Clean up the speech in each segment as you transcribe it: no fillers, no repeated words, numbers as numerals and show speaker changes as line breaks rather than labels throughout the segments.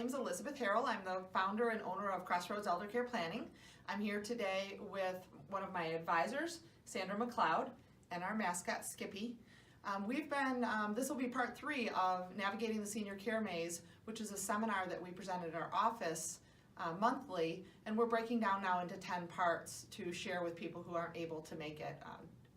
name's Elizabeth Harrell. I'm the founder and owner of Crossroads Elder Care Planning. I'm here today with one of my advisors, Sandra McLeod, and our mascot, Skippy. This will be part 3 of Navigating the Senior Care Maze, which is a seminar that we present at our office monthly, and we're breaking down now into 10 parts to share with people who aren't able to make it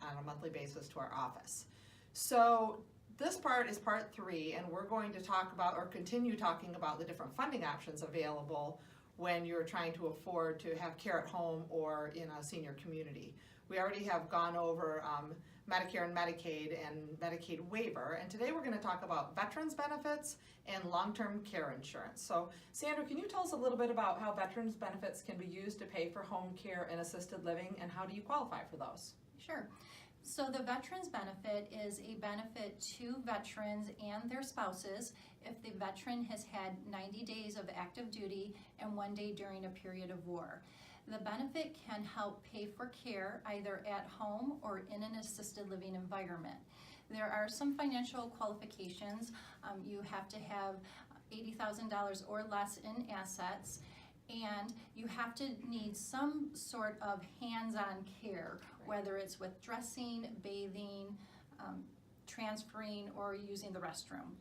on a monthly basis to our office. So this part is part 3, and we're going to talk about, or continue talking about, the different funding options available when you're trying to afford to have care at home or in a senior community. We already have gone over Medicare and Medicaid waiver, and today we're going to talk about veterans benefits and long-term care insurance. So Sandra, can you tell us a little bit about how veterans benefits can be used to pay for home care and assisted living, and how do you qualify for those?
Sure. So the veterans benefit is a benefit to veterans and their spouses if the veteran has had 90 days of active duty and 1 day during a period of war. The benefit can help pay for care either at home or in an assisted living environment. There are some financial qualifications. You have to have $80,000 or less in assets, and you have to need some sort of hands-on care, whether it's with dressing, bathing, transferring, or using the restroom.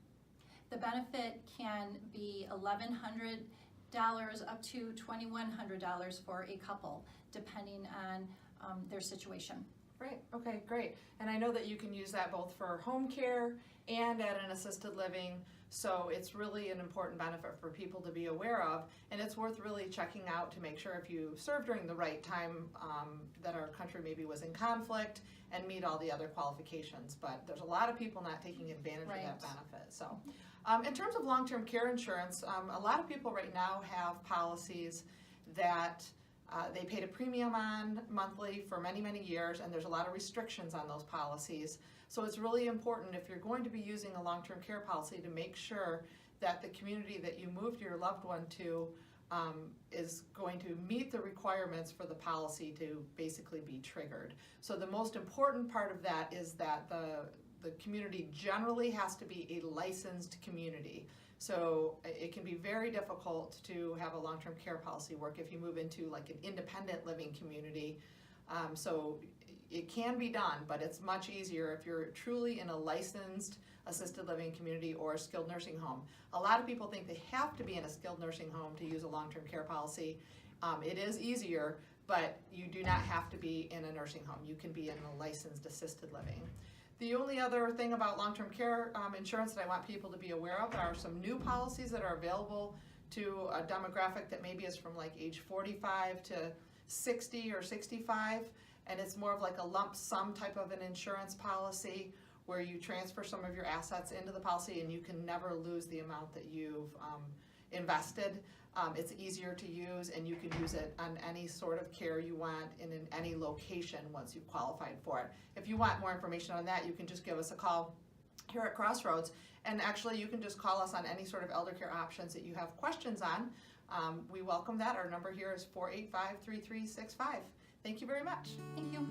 The benefit can be $1,100 up to $2,100 for a couple, depending on their situation.
Right, okay, great. And I know that you can use that both for home care and at an assisted living, so it's really an important benefit for people to be aware of, and it's worth really checking out to make sure if you served during the right time that our country maybe was in conflict and meet all the other qualifications. But there's a lot of people not taking advantage of that benefit. So in terms of long-term care insurance, a lot of people right now have policies that they paid a premium on monthly for many, many years, and there's a lot of restrictions on those policies. So it's really important, if you're going to be using a long-term care policy, to make sure that the community that you moved your loved one to is going to meet the requirements for the policy to basically be triggered. So the most important part of that is that the community generally has to be a licensed community. So it can be very difficult to have a long-term care policy work if you move into like an independent living community. So it can be done, but it's much easier if you're truly in a licensed assisted living community or a skilled nursing home. A lot of people think they have to be in a skilled nursing home to use a long-term care policy. It is easier, but you do not have to be in a nursing home. You can be in a licensed assisted living. The only other thing about long-term care insurance that I want people to be aware of are some new policies that are available to a demographic that maybe is from like age 45 to 60 or 65, and it's more of like a lump sum type of an insurance policy where you transfer some of your assets into the policy and you can never lose the amount that you've invested. It's easier to use, and you can use it on any sort of care you want in any location once you've qualified for it. If you want more information on that, you can just give us a call here at Crossroads, and actually you can just call us on any sort of elder care options that you have questions on. We welcome that. Our number here is 485-3365. Thank you very much.
Thank you.